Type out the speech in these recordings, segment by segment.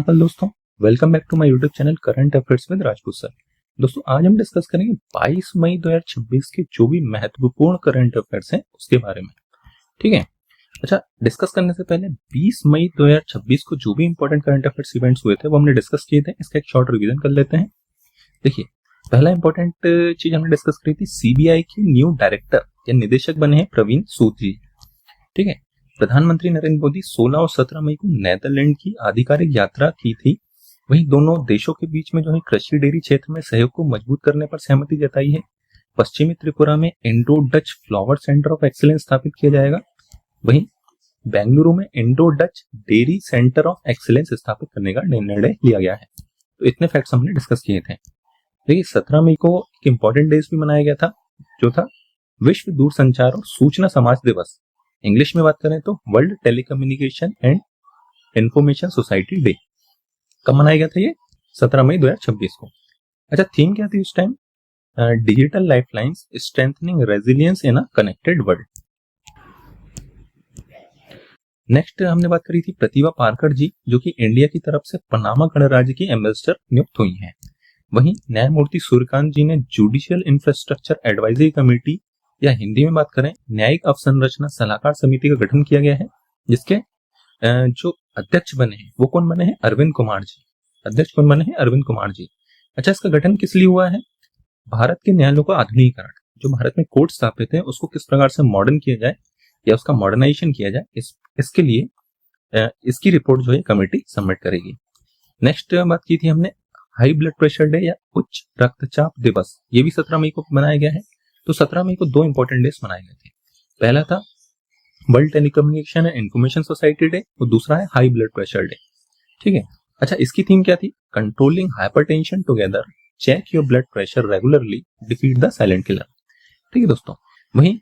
नमस्कार दोस्तों, welcome back to my YouTube channel current affairs with Rajput sir. दोस्तों आज हम डिस्कस करेंगे 22 मई 2026 के जो भी महत्वपूर्ण करंट अफेयर्स हैं उसके बारे में। ठीक है। अच्छा, डिस्कस करने से पहले 20 मई 2026 को जो भी इंपॉर्टेंट करंट अफेयर्स इवेंट्स हुए थे वो हमने डिस्कस किए थे। इसका एक शॉर्ट रिवीजन कर लेते हैं। देखिए, पहला इंपॉर्टेंट चीज हमने डिस्कस करी थी, सीबीआई के न्यू डायरेक्टर या निदेशक बने हैं प्रवीण सूद जी। ठीक है। प्रधानमंत्री नरेंद्र मोदी 16 और 17 मई को नेदरलैंड की आधिकारिक यात्रा की थी। वहीं दोनों देशों के बीच में जो है कृषि डेयरी क्षेत्र में सहयोग को मजबूत करने पर सहमति जताई है। पश्चिमी त्रिपुरा में Indo Dutch flower centre of excellence स्थापित किया जाएगा। वहीं बेंगलुरु में Indo Dutch dairy centre of excellence स्थापित करने का निर्णय लिया गया है। तो इतने फैक्ट्स हमने डिस्कस किए थे। देखिए, 17 मई को एक इंपॉर्टेंट डेज भी मनाया गया था, जो था विश्व दूरसंचार और सूचना समाज दिवस। इंग्लिश में बात करें तो world telecommunication and information society day. कब मनाया गया था ये? 17 मई 2026 को। अच्छा, थीम क्या थी उस time? Digital lifelines strengthening resilience in a connected world. Next हमने बात करी थी प्रतिभा पारकर जी, जो कि इंडिया की तरफ से पनामा गणराज्य की एम्बेसडर नियुक्त हुई हैं। वहीं न्यायमूर्ति सूर्यकांत जी ने जुडिशियल इंफ्रास्ट्रक्चर एडवाइजरी कमेटी या हिंदी में बात करें न्यायिक अवसंरचना सलाहकार समिति का गठन किया गया है, जिसके जो अध्यक्ष बने हैं वो कौन बने हैं? अरविंद कुमार जी। अध्यक्ष कौन बने हैं? अरविंद कुमार जी। अच्छा, इसका गठन किस लिए हुआ है? भारत के न्यायालयों का आधुनिकीकरण, जो भारत में कोर्ट स्थापित है उसको किस प्रकार से मॉडर्न किया जाए या उसका मॉडर्नाइजेशन किया जाए, इसके लिए इसकी रिपोर्ट जो है कमेटी सबमिट करेगी। नेक्स्ट बात की थी हमने हाई ब्लड प्रेशर डे या उच्च रक्तचाप दिवस। ये भी 17 मई को मनाया गया है। तो 17 मई को दो इंपॉर्टेंट डेज मनाए गए थे। पहला था world telecommunication and information society day और दूसरा है हाई ब्लड प्रेशर डे। ठीक है। अच्छा, इसकी थीम क्या थी? Controlling hypertension together, check your blood pressure regularly, defeat the silent killer. ठीक है दोस्तों। वहीं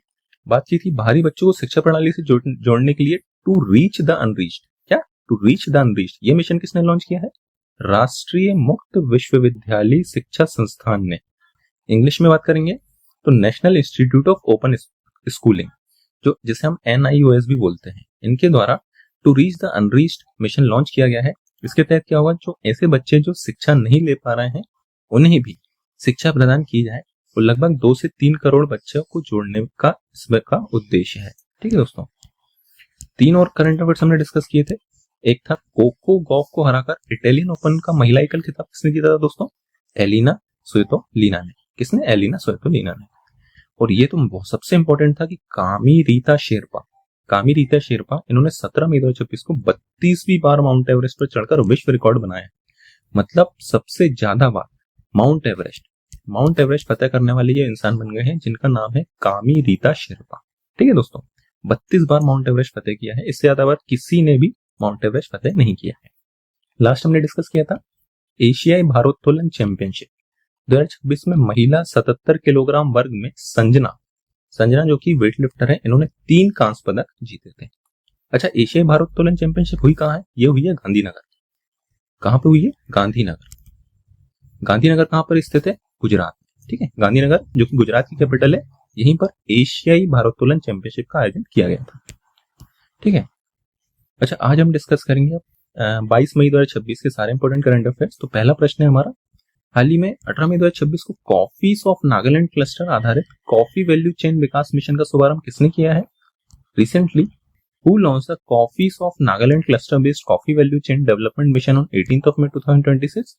बात की थी बाहरी बच्चों को शिक्षा प्रणाली से जोड़ने के लिए टू रीच द अनरीच्ड। क्या? To reach the unreached. ये मिशन किसने लॉन्च किया है? राष्ट्रीय मुक्त विश्वविद्यालय शिक्षा संस्थान ने। इंग्लिश में बात करेंगे तो national institute of open schooling, जो जिसे हम NIOS भी बोलते हैं, इनके द्वारा to reach the unreached mission launch किया गया है। इसके तहत क्या होगा, जो ऐसे बच्चे जो शिक्षा नहीं ले पा रहे हैं उन्हें भी शिक्षा प्रदान की जाए और लगभग 2 से 3 करोड़ बच्चों को जोड़ने का इसमें का उद्देश्य है। ठीक है दोस्तों। 3 और करंट अफेयर्स हमने डिस्कस किए थे। एक था कोको गॉफ को हराकर इटालियन ओपन का महिला एकल खिताब किसने जीता था दोस्तों? एलिना स्वतोलिना ने। किसने? एलिना स्वतोलिना ने। और ये तो बहुत सबसे इंपॉर्टेंट था कि कामी रीता शेरपा इन्होंने 17 मई 2026 को 32वीं बार माउंट एवरेस्ट पर चढ़कर विश्व रिकॉर्ड बनाया। मतलब सबसे ज्यादा बार माउंट एवरेस्ट फतेह करने वाले ये इंसान बन गए हैं, जिनका नाम है कामी रीता शेरपा। ठीक है दोस्तों, 32 बार माउंट एवरेस्ट फतेह किया है। इससे ज्यादा बार किसी ने भी माउंट एवरेस्ट फतेह नहीं किया है। लास्ट हमने डिस्कस किया था एशियाई भारोत्तोलन चैंपियनशिप 2026 में महिला 77 किलोग्राम वर्ग में संजना जो कि वेट लिफ्टर है, इन्होंने 3 कांस्य पदक जीते थे। अच्छा, एशियाई भारोत्तोलन चैंपियनशिप हुई कहाँ है? ये हुई है गांधीनगर। कहाँ पे हुई है? गांधीनगर कहाँ पर स्थित है? गुजरात। ठीक है, गांधीनगर जो कि गुजरात की कैपिटल है, यहीं पर एशियाई भारोत्तोलन चैंपियनशिप का आयोजन किया गया था। ठीक है। अच्छा, आज हम डिस्कस करेंगे 22 मई 2026 के सारे इंपॉर्टेंट करंट अफेयर्स। तो पहला प्रश्न है हमारा, हाल ही में 18 मई 2026 को कॉफीज ऑफ नागालैंड क्लस्टर आधारित कॉफी वैल्यू चेन विकास मिशन का शुभारंभ किसने किया है? Recently who launched the coffees of Nagaland cluster based coffee value chain development mission on 18 मई 2026।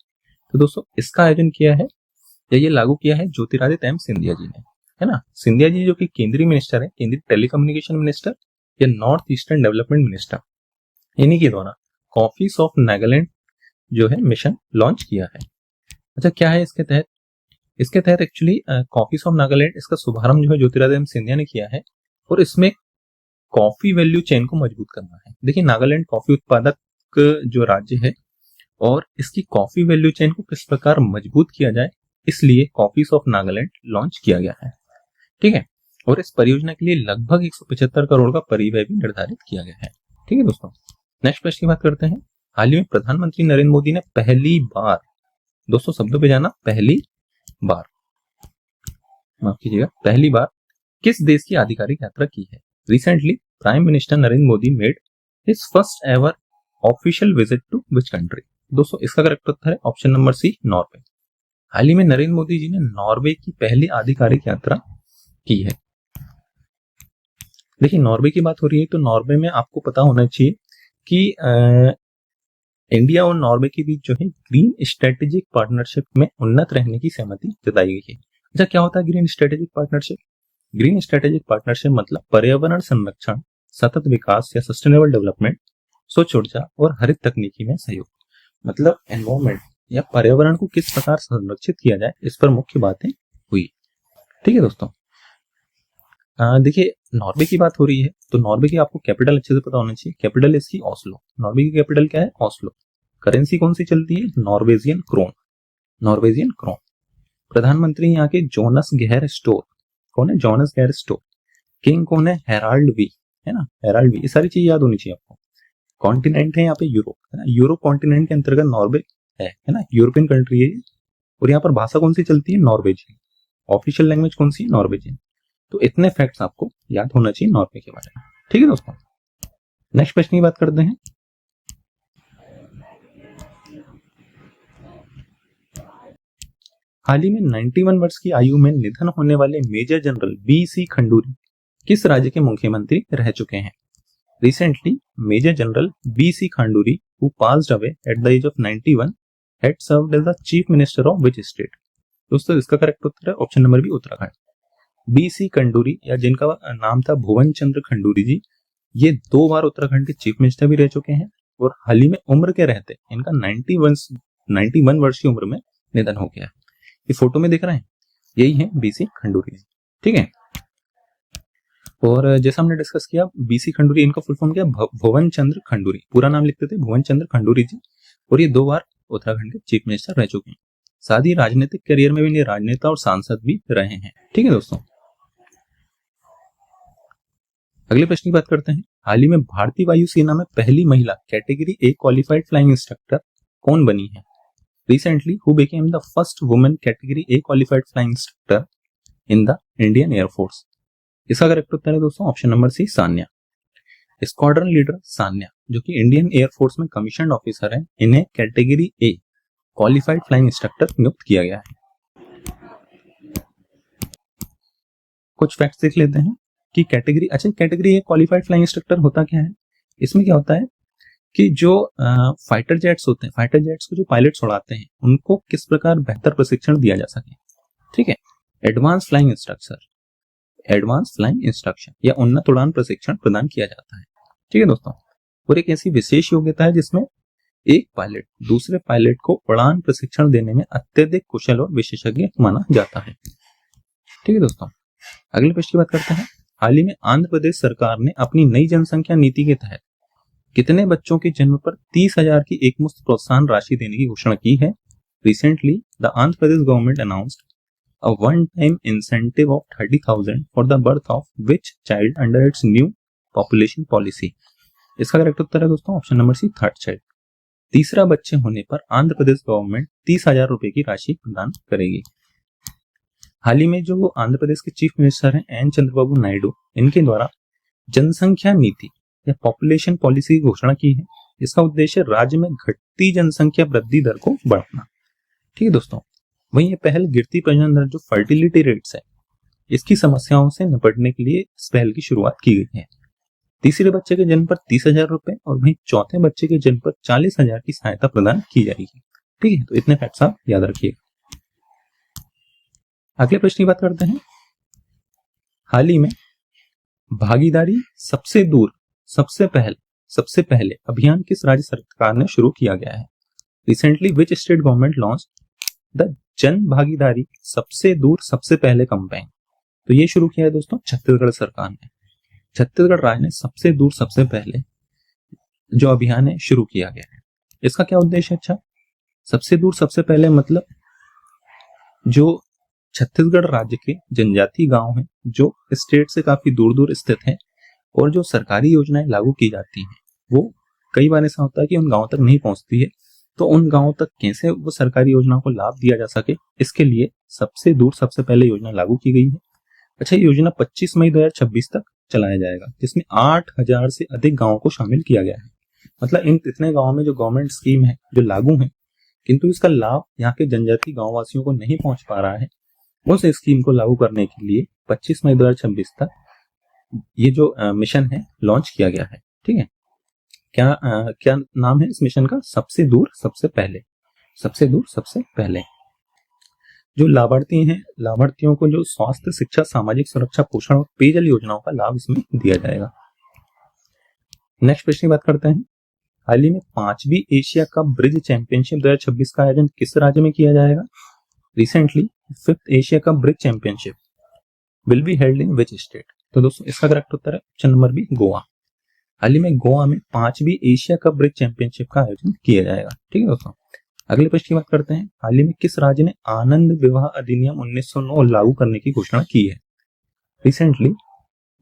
तो दोस्तों, इसका आयोजन किया है या ये लागू किया है ज्योतिरादित्य सिंधिया जी ने, है ना। सिंधिया जी जो कि केंद्रीय मिनिस्टर है, केंद्रीय टेलीकम्युनिकेशन मिनिस्टर या नॉर्थ ईस्टर्न डेवलपमेंट मिनिस्टर, इन्हीं के द्वारा कॉफीज ऑफ नागालैंड जो है मिशन लॉन्च किया है। अच्छा, क्या है इसके तहत? इसके तहत एक्चुअली कॉफीज ऑफ नागालैंड, इसका शुभारंभ जो है ज्योतिरादित्य सिंधिया ने किया है और इसमें कॉफी वैल्यू चेन को मजबूत करना है। देखिए, नागालैंड कॉफी उत्पादक जो राज्य है और इसकी कॉफी वैल्यू चेन को किस प्रकार मजबूत किया जाए, इसलिए कॉफीज ऑफ नागालैंड लॉन्च किया गया है। ठीक है। और इस परियोजना के लिए लगभग 175 करोड़ का परिव्यय भी निर्धारित किया गया है। ठीक है दोस्तों। नेक्स्ट प्रश्न की बात करते हैं। हाल ही में प्रधानमंत्री नरेंद्र मोदी ने पहली बार, दोस्तों शब्दों पे जाना, पहली बार किस देश की आधिकारिक यात्रा की है? Recently prime minister Narendra Modi made his first ever official visit to which country? दोस्तों इसका करेक्ट उत्तर है ऑप्शन नंबर सी, नॉर्वे। हाल ही में नरेंद्र मोदी जी ने नॉर्वे की पहली आधिकारिक यात्रा की है। देखिए नॉर्वे की बात हो रही है तो नॉर्वे में आपको पता होना चाहिए कि इंडिया और नॉर्वे के बीच जो है ग्रीन स्ट्रेटेजिक पार्टनरशिप में उन्नत रहने की सहमति जताई गई है। अच्छा क्या होता है green strategic partnership? Green strategic partnership मतलब पर्यावरण संरक्षण, सतत विकास या सस्टेनेबल डेवलपमेंट, स्वच्छ ऊर्जा और हरित तकनीकी में सहयोग। मतलब एनवायरमेंट या पर्यावरण को किस प्रकार संरक्षित किया जाए इस पर मुख्य बातें हुई। ठीक है दोस्तों, देखिए नॉर्वे की बात हो रही है तो नॉर्वे की आपको कैपिटल अच्छे से पता होना चाहिए। कैपिटल इसकी ओस्लो। नॉर्वे की कैपिटल क्या है? ओस्लो। करेंसी कौन सी चलती है? Norwegian krone. Norwegian krone. प्रधानमंत्री यहाँ के जोनस गेहर स्टोर। कौन है? Jonas गेहर store. किंग कौन है? हेराल्ड वी, है ना, हेराल्ड वी। ये सारी चीज याद होनी चाहिए आपको। कॉन्टिनेंट है यहाँ पे यूरोप, है ना, यूरोप कॉन्टिनेंट के अंतर्गत नॉर्वे है ना, यूरोपियन कंट्री है। और यहाँ पर भाषा कौन सी चलती है? नॉर्वेजियन। ऑफिशियल लैंग्वेज कौन सी? नॉर्वेजियन। तो इतने फैक्ट्स आपको याद होना चाहिए नॉर्वे के बारे में। ठीक है दोस्तों, नेक्स्ट प्रश्न की बात करते हैं। हाल ही में 91 वर्ष की आयु में निधन होने वाले मेजर जनरल बी.सी. खंडूरी किस राज्य के मुख्यमंत्री रह चुके हैं? Recently major general B C. Khanduri who passed away at the age of 91 had served as the chief minister of which state? दोस्तों इसका करेक्ट उत्तर है option number B, Uttarakhand. B C. Khanduri या जिनका नाम था भुवन चंद्र खंडूरी जी, ये 2 बार उत्तराखंड के चीफ मिनिस्टर भी रह चुके हैं और हाल ही में उम्र के रहते इनका 91 वर्ष की उम्र में निधन हो गया है। ये फोटो में दिख रहे हैं, यही है बी.सी. खंडूरी जी। ठीक है, और जैसा हमने डिस्कस किया बी.सी. खंडूरी, इनका फुल फॉर्म क्या? भुवन चंद्र खंडूरी। पूरा नाम लिखते थे भुवन चंद्र खंडूरी जी, और ये 2 बार उत्तराखंड के चीफ मिनिस्टर रह चुके हैं। साथ ही राजनीतिक करियर में भी ये राजनेता और सांसद भी रहे हैं। ठीक है दोस्तों, अगले प्रश्न की बात करते हैं। हाल ही में भारतीय वायुसेना में पहली महिला category A qualified flying instructor कौन बनी है? Recently, who became the first woman category A qualified flying instructor in the Indian Air Force? इसका करेक्ट उत्तर है दोस्तों option number C, Sanya. Squadron leader Sanya जो कि इंडियन एयर फोर्स में कमीशन ऑफिसर है, इन्हें category A qualified flying instructor नियुक्त किया गया है। कुछ फैक्ट्स देख लेते हैं कि category A qualified flying instructor होता क्या है। इसमें क्या होता है कि जो फाइटर जेट्स होते हैं, फाइटर जेट्स को जो पायलट्स उड़ाते हैं उनको किस प्रकार बेहतर प्रशिक्षण दिया जा सके। ठीक है, एडवांस फ्लाइंग इंस्ट्रक्शन या उन्नत उड़ान प्रशिक्षण प्रदान किया जाता है। ठीक है दोस्तों, और एक ऐसी विशेष योग्यता है जिसमें एक पायलट दूसरे पायलट को उड़ान प्रशिक्षण देने में अत्यधिक कुशल और विशेषज्ञ माना जाता है। ठीक है दोस्तों, अगले प्रश्न की बात करते हैं। हाल ही में आंध्र प्रदेश सरकार ने अपनी नई जनसंख्या नीति के तहत कितने बच्चों के जन्म पर 30,000 की एकमुश्त प्रोत्साहन राशि देने की घोषणा की है? Recently, the Andhra Pradesh government announced a one-time incentive of 30,000 for the birth of which child under its new population policy? इसका करेक्ट उत्तर है दोस्तों option number C, third child. तीसरा बच्चे होने पर आंध्र प्रदेश गवर्नमेंट 30,000 रुपए की राशि प्रदान करेगी। हाल ही में जो आंध्र प्रदेश के चीफ मिनिस्टर हैं एन चंद्रबाबू नायडू, इनके द्वारा जनसंख्या नीति या पॉपुलेशन पॉलिसी की घोषणा की है। इसका उद्देश्य राज्य में घटती जनसंख्या वृद्धि दर को बढ़ाना। ठीक है दोस्तों, वहीं ये पहल गिरती प्रजनन दर जो फर्टिलिटी रेट्स है इसकी समस्याओं से निपटने के लिए इस पहल की शुरुआत की गई है। तीसरे बच्चे के जन्म पर 30,000 रुपए और वहीं चौथे बच्चे के जन्म पर 40,000 की सहायता प्रदान की जाएगी। ठीक है, तो इतने फैक्ट्स आप याद रखिएगा। अगले प्रश्न की बात करते हैं। हाल ही में भागीदारी सबसे दूर सबसे पहले अभियान किस राज्य सरकार ने शुरू किया गया है? Recently which state government launch the जन भागीदारी सबसे दूर सबसे पहले कैंपेन? तो ये शुरू किया है दोस्तों छत्तीसगढ़ सरकार ने। छत्तीसगढ़ राज्य ने सबसे दूर सबसे पहले जो अभियान है शुरू किया गया है। इसका क्या उद्देश्य है? अच्छा, सबसे दूर सबसे पहले मतलब जो छत्तीसगढ़ राज्य के जनजातीय गांव हैं जो स्टेट से काफी दूर दूर स्थित हैं और जो सरकारी योजनाएं लागू की जाती हैं वो कई बार ऐसा होता है कि उन गांवों तक नहीं पहुंचती है, तो उन गांवों तक कैसे वो सरकारी योजनाओं को लाभ दिया जा सके, इसके लिए सबसे दूर सबसे पहले योजना लागू की गई है। अच्छा, ये योजना 25 मई 2026 तक चलाया जाएगा, जिसमें 8,000 से अधिक गांवों को शामिल किया गया है। मतलब इन इतने गाँव में जो गवर्नमेंट स्कीम है जो लागू है, किंतु इसका लाभ यहाँ के जनजातीय गाँव वासियों को नहीं पहुंच पा रहा है, उस स्कीम को लागू करने के लिए 25 मई 2026 तक ये जो मिशन है लॉन्च किया गया है। ठीक है, क्या नाम है इस मिशन का? सबसे दूर सबसे पहले। सबसे दूर सबसे पहले। जो लाभार्थी हैं, लाभार्थियों को जो स्वास्थ्य, शिक्षा, सामाजिक सुरक्षा, पोषण और पेयजल योजनाओं का लाभ इसमें दिया जाएगा। नेक्स्ट प्रश्न की बात करते हैं। हाल ही में 5वीं एशिया कप ब्रिज चैंपियनशिप 2026 का आयोजन किस राज्य में किया जाएगा? Recently 5th Asia cup bridge championship will be held in which state? तो दोस्तों इसका करेक्ट उत्तर है ऑप्शन नंबर बी, गोवा। हाल ही में गोवा में 5वीं एशिया कप ब्रिज चैंपियनशिप का आयोजन किया जाएगा। ठीक है दोस्तों, अगले प्रश्न की बात करते हैं। हाल ही में किस राज्य ने आनंद विवाह अधिनियम 1909 लागू करने की घोषणा की है? Recently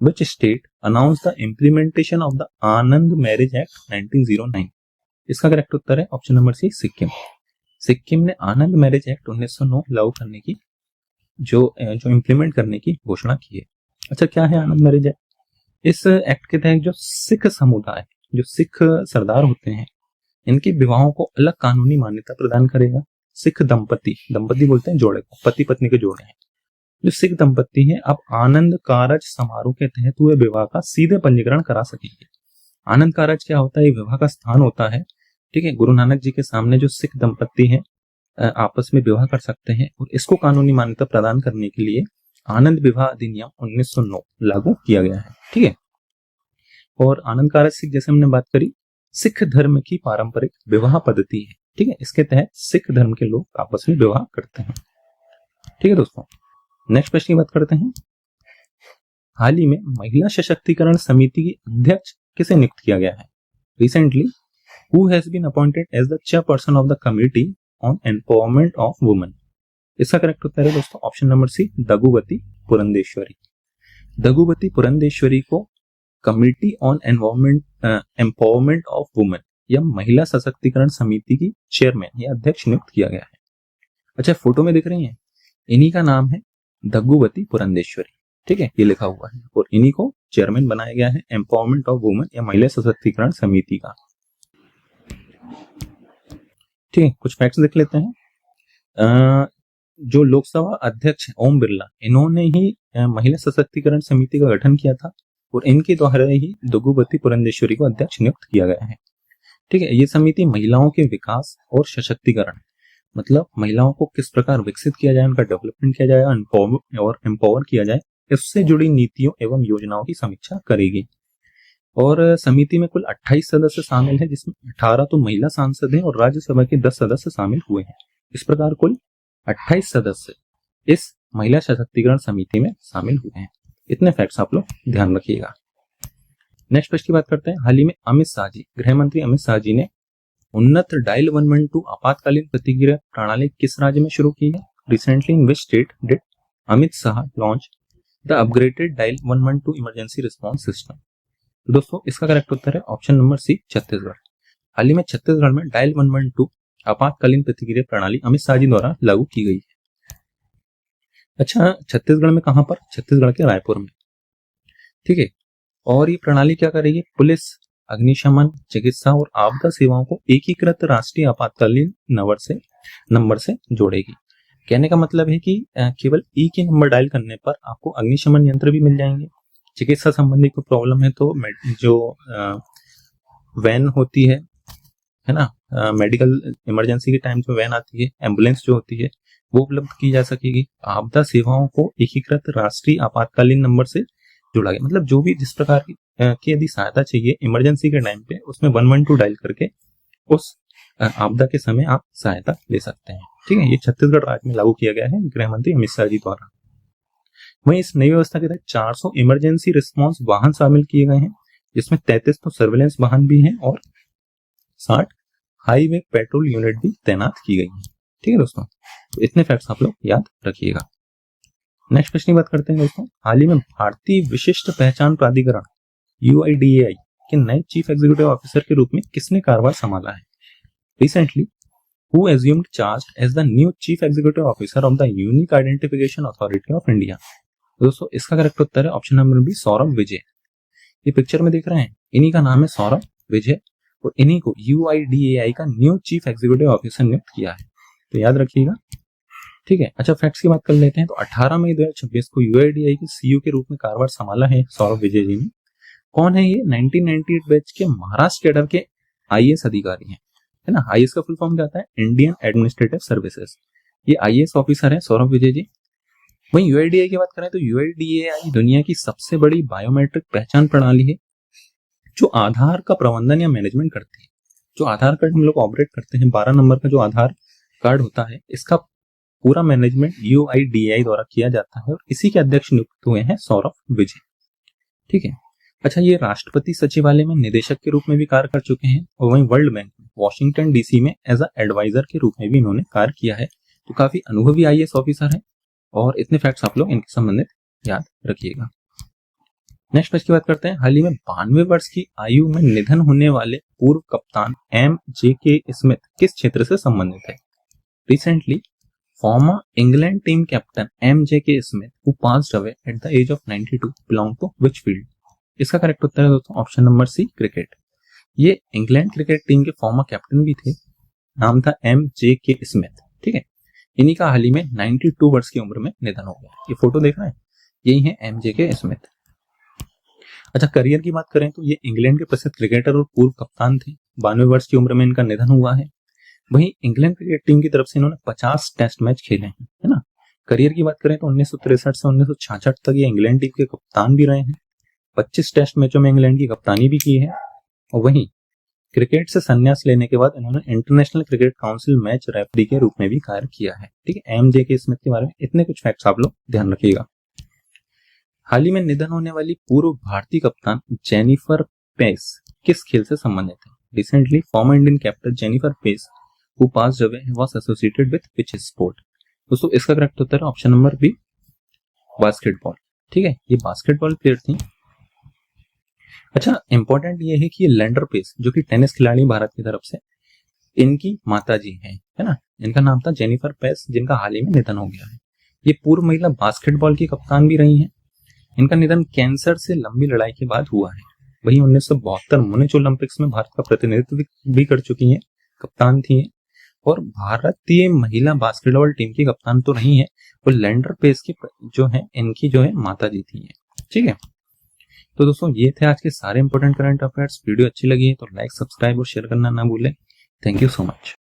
which state announced the implementation of the Anand marriage act 1909? इसका करेक्ट उत्तर है option number C, Sikkim. Sikkim ने आनंद मैरिज एक्ट 1909 लागू करने की जो इंप्लीमेंट करने की घोषणा की है। अच्छा, क्या है आनंद मैरिज एक्ट? इस एक्ट के तहत जो सिख समुदाय, जो सिख सरदार होते हैं, इनके विवाहों को अलग कानूनी मान्यता प्रदान करेगा। सिख दंपति बोलते हैं जोड़े को, पति पत्नी के जोड़े हैं, जो सिख दंपति है अब आनंद कारज समारोह के तहत हुए विवाह का सीधे पंजीकरण करा सकेंगे। आनंद कारज क्या होता है? ये विवाह का स्थान होता है। ठीक है, गुरु नानक जी के सामने जो सिख दंपति हैं आपस में विवाह कर सकते हैं, और इसको कानूनी मान्यता प्रदान करने के लिए आनंद विवाह अधिनियम 1909 लागू किया गया है। ठीक है, और आनंद कारज सिख, जैसे हमने बात करी, सिख धर्म की पारंपरिक विवाह पद्धति है। ठीक है, इसके तहत सिख धर्म के लोग आपस में विवाह करते हैं। ठीक है दोस्तों, नेक्स्ट प्रश्न की बात करते हैं। हाल ही में महिला सशक्तिकरण समिति की अध्यक्ष किसे नियुक्त किया गया है? Recently who has been appointed as the chairperson of the committee on empowerment of women? इसका करेक्ट उत्तर है दोस्तों option number C, Daggubati Purandeswari. Daggubati Purandeswari को committee on empowerment of women या महिला सशक्तिकरण समिति की चेयरमैन या अध्यक्ष नियुक्त किया गया है। अच्छा, फोटो में दिख रही है, इन्हीं का नाम है दगुवती पुरंदेश्वरी। ठीक है, ये लिखा हुआ है, और इन्हीं को चेयरमैन बनाया गया है एम्पावरमेंट ऑफ वुमेन या महिला सशक्तिकरण समिति का। ठीक है, कुछ फैक्ट्स देख लेते हैं। जो लोकसभा अध्यक्ष ओम बिरला, इन्होंने ही महिला सशक्तिकरण समिति का गठन किया था, और इनके द्वारा ही दगुवती पुरंदेश्वरी को अध्यक्ष नियुक्त किया गया है। ठीक है, ये समिति महिलाओं के विकास और सशक्तिकरण, मतलब महिलाओं को किस प्रकार विकसित किया जाए, उनका डेवलपमेंट किया जाए और एम्पावर किया जाए, इससे जुड़ी नीतियों एवं योजनाओं की समीक्षा करेगी। और समिति में कुल 28 सदस्य शामिल हैं, जिसमें 18 तो महिला सांसद हैं और राज्यसभा के 10 सदस्य शामिल हुए हैं। इस प्रकार कुल 28 सदस्य इस महिला सशक्तिकरण समिति में शामिल हुए हैं। इतने फैक्ट्स आप लोग ध्यान रखिएगा। नेक्स्ट प्रश्न की बात करते हैं। हाल ही में अमित शाह जी, गृह मंत्री अमित शाह जी ने उन्नत डायल 112 आपातकालीन प्रतिक्रिया प्रणाली किस राज्य में शुरू की है? Recently in which state did Amit Shah launch the upgraded dial 112 emergency response system? दोस्तों इसका करेक्ट उत्तर है ऑप्शन नंबर सी, छत्तीसगढ़। हाल ही में छत्तीसगढ़ में डायल 112 आपातकालीन प्रतिक्रिया प्रणाली अमित शाह जी द्वारा लागू की गई है। अच्छा, छत्तीसगढ़ में कहां पर? छत्तीसगढ़ के रायपुर में। ठीक है, और ये प्रणाली क्या करेगी? पुलिस, अग्निशमन, चिकित्सा और आपदा सेवाओं को एकीकृत राष्ट्रीय आपातकालीन नंबर से जोड़ेगी। कहने का मतलब है कि केवल एक ही नंबर डायल करने पर आपको अग्निशमन यंत्र भी मिल जाएंगे। चिकित्सा संबंधी कोई प्रॉब्लम है तो जो वैन होती है ना, मेडिकल इमरजेंसी के टाइम जो वैन आती है, एम्बुलेंस जो होती है, वो उपलब्ध की जा सकेगी। आपदा सेवाओं को एकीकृत राष्ट्रीय आपातकालीन नंबर से जोड़ा गया, मतलब जो भी जिस प्रकार की यदि सहायता चाहिए इमरजेंसी के टाइम पे, उसमें 112 डायल करके उस आपदा के समय आप सहायता ले सकते हैं। ठीक है, ये छत्तीसगढ़ राज्य में लागू किया गया है गृह मंत्री अमित शाह जी द्वारा। वहीं इस नई व्यवस्था के तहत 400 इमरजेंसी रिस्पांस वाहन शामिल किए गए हैं, जिसमें 33 तो सर्वेलेंस वाहन भी हैं और 60 हाईवे पेट्रोल यूनिट भी तैनात की गई है। ठीक है दोस्तों, तो इतने फैक्ट्स आप लोग याद रखिएगा। नेक्स्ट प्रश्न की बात करते हैं दोस्तों। हाल ही में भारतीय विशिष्ट पहचान प्राधिकरण UIDAI के नए चीफ एग्जीक्यूटिव ऑफिसर के रूप में किसने कार्यभार संभाला है? Recently who assumed charge as the new chief executive officer of the unique identification authority of India? दोस्तों इसका करेक्ट उत्तर है option number B, Saurabh Vijay. ये पिक्चर में देख रहे हैं, इन्हीं का नाम है सौरभ विजय, और इन्हीं को UIDAI का न्यू चीफ एग्जीक्यूटिव ऑफिसर नियुक्त किया है, तो याद रखिएगा। ठीक है, अच्छा फैक्ट्स की बात कर लेते हैं। तो 18 मई 2026 को UIDAI के CEO के रूप में कार्यभार संभाला है सौरभ विजय जी ने। कौन है ये? 1998 बैच के महाराष्ट्र कैडर के IAS अधिकारी हैं, है ना। IAS का फुल फॉर्म क्या होता है? Indian administrative services. ये IAS ऑफिसर है सौरभ विजय जी। वहीं UIDAI की बात करें तो UIDAI दुनिया की सबसे बड़ी बायोमेट्रिक पहचान प्रणाली है जो आधार का प्रबंधन या मैनेजमेंट करती है। जो आधार कार्ड हम लोग ऑपरेट करते हैं, 12 नंबर का जो आधार कार्ड होता है, इसका पूरा मैनेजमेंट UIDAI द्वारा किया जाता है और इसी के अध्यक्ष नियुक्त हुए हैं सौरभ विजय। ठीक है, अच्छा ये राष्ट्रपति सचिवालय में निदेशक के रूप में भी कार्य कर चुके हैं और वहीं वर्ल्ड बैंक में वॉशिंगटन DC में एज अ एडवाइजर के रूप में भी इन्होंने कार्य किया है। तो काफी अनुभवी IAS ऑफिसर है और इतने फैक्ट्स आप लोग इनके संबंधित याद रखिएगा। नेक्स्ट पेज की बात करते हैं। हाल ही में 92 वर्ष की आयु में निधन होने वाले पूर्व कप्तान MJK स्मिथ किस क्षेत्र से संबंधित है? Recently former England team captain MJK Smith who passed away at the age of 92 belong to which field? इसका करेक्ट उत्तर है दोस्तों ऑप्शन नंबर C, क्रिकेट। ये इंग्लैंड क्रिकेट टीम के फॉर्मर कैप्टन भी थे, नाम था MJK स्मिथ। ठीक है, इन्हीं का हाल ही में 92 वर्ष की उम्र में निधन हो गया। ये फोटो देख रहे हैं, यही है MJK स्मिथ। अच्छा करियर की बात करें तो ये इंग्लैंड के प्रसिद्ध क्रिकेटर और पूर्व कप्तान थे। 92 वर्ष की उम्र में इनका निधन हुआ है। वहीं इंग्लैंड क्रिकेट टीम की तरफ से इन्होंने 50 टेस्ट मैच खेले हैं, है ना। करियर की बात करें तो 1963 से 1966 तक ये इंग्लैंड टीम के कप्तान भी रहे हैं। 25 टेस्ट मैचों में इंग्लैंड की कप्तानी भी की है। और वहीं क्रिकेट से संन्यास लेने के बाद इन्होंने international cricket council match referee के रूप में भी कार्य किया है। ठीक है, MJK स्मिथ के बारे में इतने कुछ फैक्ट्स आप लोग ध्यान रखिएगा। हाल ही में निधन होने वाली पूर्व भारतीय कप्तान जेनिफर पेस किस खेल से संबंधित है? Recently former Indian captain Jennifer Paes who passed away was associated with which sport? दोस्तों इसका करेक्ट उत्तर है ऑप्शन नंबर B, बास्केटबॉल। ठीक है, ये बास्केटबॉल प्लेयर थी। अच्छा इंपॉर्टेंट ये है कि ये लैंडर पेस जो कि टेनिस खिलाड़ी भारत की तरफ से, इनकी माता जी हैं, है ना। इनका नाम था जेनिफर पेस, जिनका हाल ही में निधन हो गया है। ये पूर्व महिला बास्केटबॉल की कप्तान भी रही हैं। इनका निधन कैंसर से लंबी लड़ाई के बाद हुआ है। वहीं 1972 मुनिच ओलंपिक्स में भारत का प्रतिनिधित्व भी कर चुकी हैं, कप्तान थी और भारतीय महिला बास्केटबॉल टीम की कप्तान तो नहीं है, वो लैंडर पेस की जो है इनकी जो है माता जी थी। ठीक है, तो दोस्तों ये थे आज के सारे इंपॉर्टेंट करंट अफेयर्स। वीडियो अच्छी लगी है तो लाइक, सब्सक्राइब और शेयर करना ना भूलें। Thank you so much.